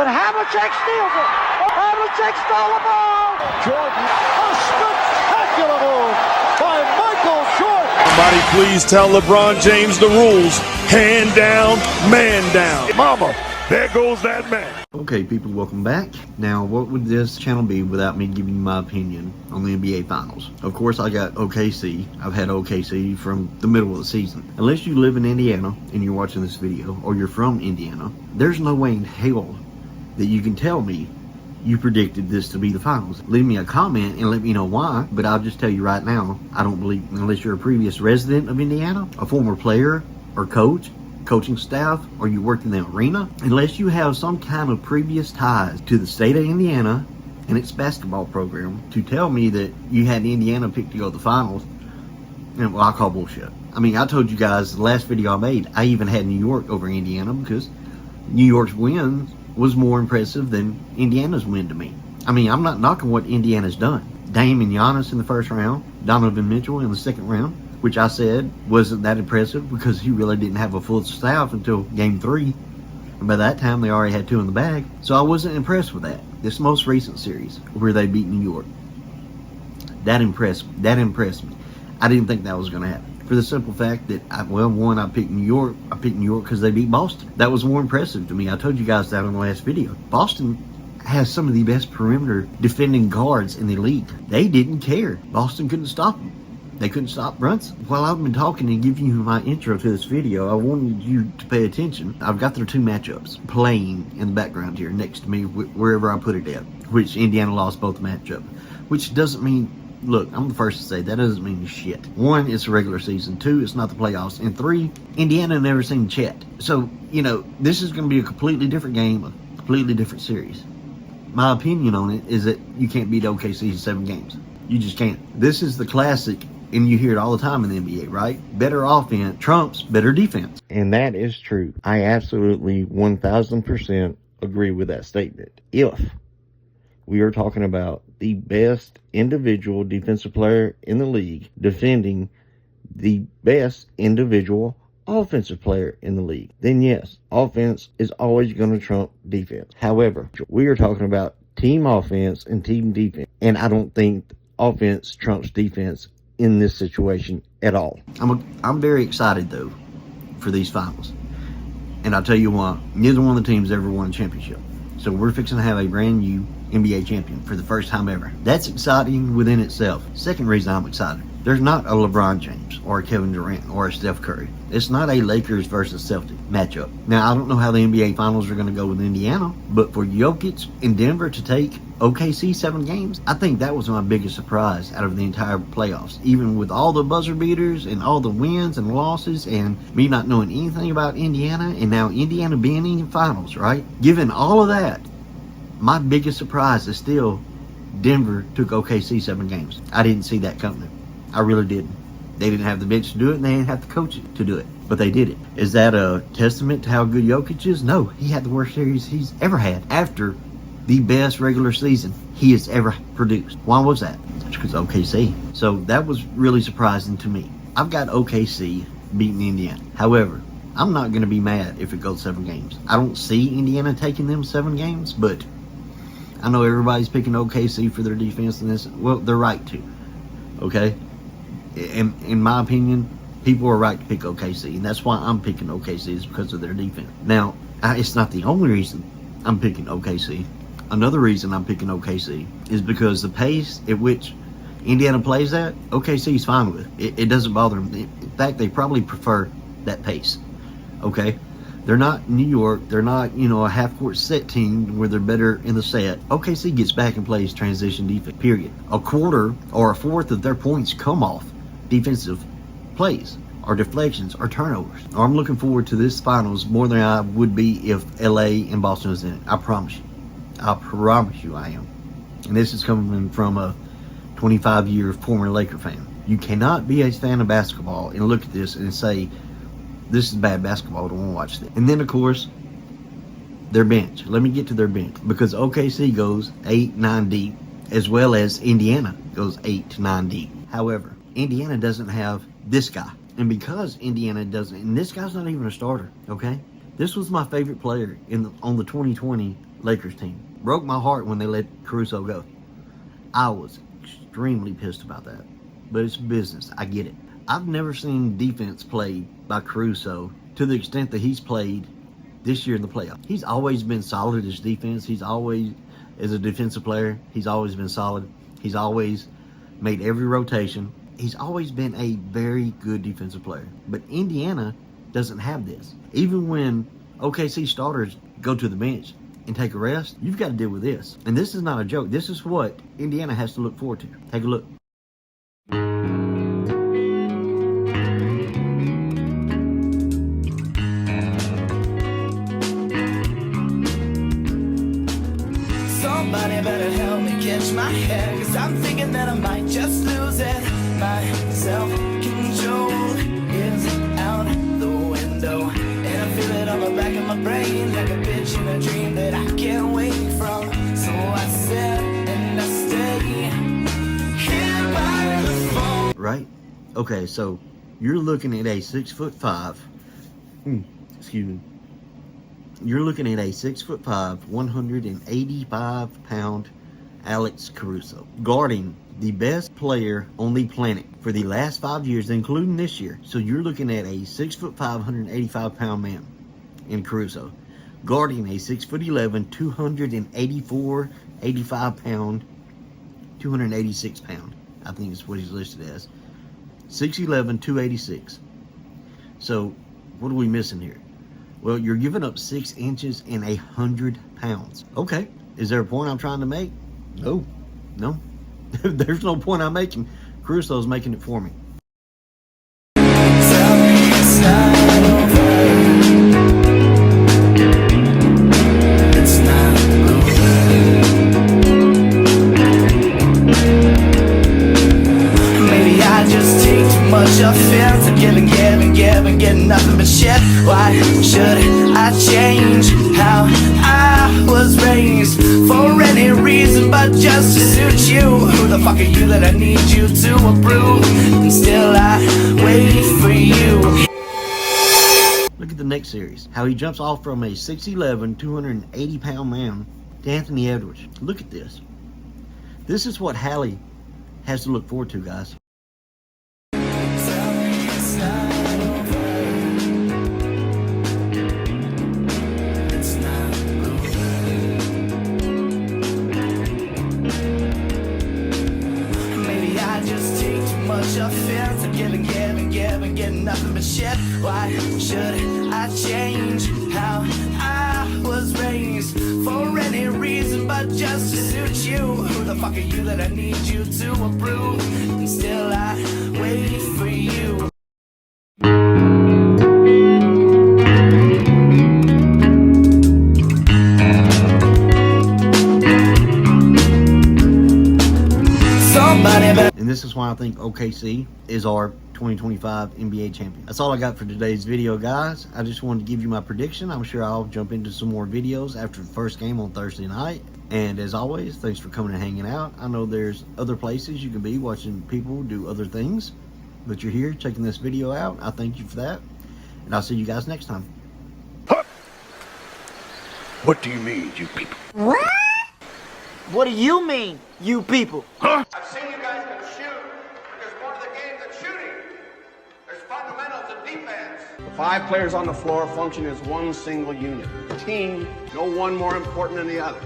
But Havlicek steals it. Havlicek stole the ball. Jordan, a spectacular move by Michael Jordan. Somebody please tell LeBron James the rules. Hand down, man down. Mama, there goes that man. Okay, people, welcome back. Now, what would this channel be without me giving you my opinion on the NBA Finals? Of course, I got OKC. I've had OKC from the middle of the season. Unless you live in Indiana and you're watching this video, or you're from Indiana, there's no way in hell that you can tell me you predicted this to be the finals. Leave me a comment and let me know why, but I'll just tell you right now, I don't believe, unless you're a previous resident of Indiana, a former player or coach, coaching staff, or you worked in the arena, unless you have some kind of previous ties to the state of Indiana and its basketball program, to tell me that you had Indiana picked to go to the finals, and well, I call bullshit. I mean, I told you guys the last video I made, I even had New York over Indiana because New York's win was more impressive than Indiana's win to me. I mean, I'm not knocking what Indiana's done. Dame and Giannis in the first round, Donovan Mitchell in the second round, which I said wasn't that impressive because he really didn't have a full staff until game 3. And by that time, they already had 2 in the bag. So I wasn't impressed with that. This most recent series where they beat New York, that impressed me. I didn't think that was going to happen. For the simple fact that, I picked New York. I picked New York because they beat Boston. That was more impressive to me. I told you guys that on the last video. Boston has some of the best perimeter defending guards in the league. They didn't care. Boston couldn't stop them. They couldn't stop Brunson. While I've been talking and giving you my intro to this video, I wanted you to pay attention. I've got their 2 matchups playing in the background here next to me, wherever I put it at, which Indiana lost both matchups, which doesn't mean, look, I'm the first to say that doesn't mean shit. 1, it's a regular season. 2, it's not the playoffs. And 3, Indiana never seen Chet. So, you know, this is going to be a completely different game, a completely different series. My opinion on it is that you can't beat OKC in 7 games. You just can't. This is the classic, and you hear it all the time in the NBA, right? Better offense trumps better defense. And that is true. I absolutely 1000% agree with that statement. If we are talking about the best individual defensive player in the league defending the best individual offensive player in the league, then yes, offense is always going to trump defense. However, we are talking about team offense and team defense, and I don't think offense trumps defense in this situation at all. I'm very excited though for these finals, and I'll tell you what, neither one of the teams ever won a championship, so we're fixing to have a brand new NBA champion for the first time ever. That's exciting within itself. Second reason I'm excited, there's not a LeBron James or a Kevin Durant or a Steph Curry. It's not a Lakers versus Celtics matchup. Now, I don't know how the NBA Finals are going to go with Indiana, but for Jokic in Denver to take OKC 7 games, I think that was my biggest surprise out of the entire playoffs. Even with all the buzzer beaters and all the wins and losses and me not knowing anything about Indiana and now Indiana being in the finals, right? Given all of that, my biggest surprise is still Denver took OKC 7 games. I didn't see that coming. I really didn't. They didn't have the bench to do it, and they didn't have the coach to do it. But they did it. Is that a testament to how good Jokic is? No. He had the worst series he's ever had after the best regular season he has ever produced. Why was that? That's because OKC. So that was really surprising to me. I've got OKC beating Indiana. However, I'm not going to be mad if it goes 7 games. I don't see Indiana taking them 7 games, but I know everybody's picking OKC for their defense and this. Well, they're right to. Okay? In my opinion, people are right to pick OKC, and that's why I'm picking OKC, is because of their defense. Now, it's not the only reason I'm picking OKC. Another reason I'm picking OKC is because the pace at which Indiana plays at, OKC's fine with. It doesn't bother them. In fact, they probably prefer that pace. Okay? They're not New York. They're not, a half-court set team where they're better in the set. OKC gets back and plays transition defense, period. A quarter or a fourth of their points come off defensive plays or deflections or turnovers. I'm looking forward to this finals more than I would be if LA and Boston was in it. I promise you. I promise you I am. And this is coming from a 25-year former Laker fan. You cannot be a fan of basketball and look at this and say, this is bad basketball, I don't want to watch this. And then, of course, their bench. Let me get to their bench. Because OKC goes 8-9 deep, as well as Indiana goes 8 to 9 deep. However, Indiana doesn't have this guy. And because Indiana doesn't, and this guy's not even a starter, okay? This was my favorite player on the 2020 Lakers team. Broke my heart when they let Caruso go. I was extremely pissed about that. But it's business. I get it. I've never seen defense played by Caruso to the extent that he's played this year in the playoffs. He's always been solid as defense. He's always, as a defensive player, he's always been solid. He's always made every rotation. He's always been a very good defensive player. But Indiana doesn't have this. Even when OKC starters go to the bench and take a rest, you've got to deal with this. And this is not a joke. This is what Indiana has to look forward to. Take a look. Somebody better help me catch my head, 'cause I'm thinking that I might just lose it. My self-control is out the window, and I feel it on the back of my brain like a bitch in a dream that I can't wake from. So I sit and I stay here by the phone. Right? Okay, so you're looking at a 6'5", excuse me. You're looking at a 6'5", 185-pound Alex Caruso guarding the best player on the planet for the last 5 years, including this year. So you're looking at a 6'5", 185-pound man in Caruso guarding a 6'11", 85-pound, 286-pound. I think is what he's listed as. 6'11", 286. So what are we missing here? Well, you're giving up 6 inches and 100 pounds. Okay, is there a point I'm trying to make? No. There's no point I'm making. Caruso's making it for me. Maybe I just take too much offense. I'm giving, getting nothing but shit. Why should I change how I was raised for any reason but just to suit you? Who the fuck are you that I need you to approve? And still I wait for you. Look at the next series. How he jumps off from a 6'11", 280-pound man to Anthony Edwards. Look at this. This is what Hallie has to look forward to, guys. Offense. I'm giving, getting nothing but shit. Why should I change how I was raised for any reason but just to suit you? Who the fuck are you that I need you to approve? And still I wait for you. And this is why I think OKC is our 2025 NBA champion. That's all I got for today's video, guys. I just wanted to give you my prediction. I'm sure I'll jump into some more videos after the first game on Thursday night. And as always, thanks for coming and hanging out. I know there's other places you can be watching people do other things, but you're here checking this video out. I thank you for that. And I'll see you guys next time. Huh. What do you mean, you people? What? What do you mean, you people? Huh? I've seen you guys can shoot, because part of the game's at shooting. There's fundamentals of defense. The 5 players on the floor function as one single unit. A team, no one more important than the other.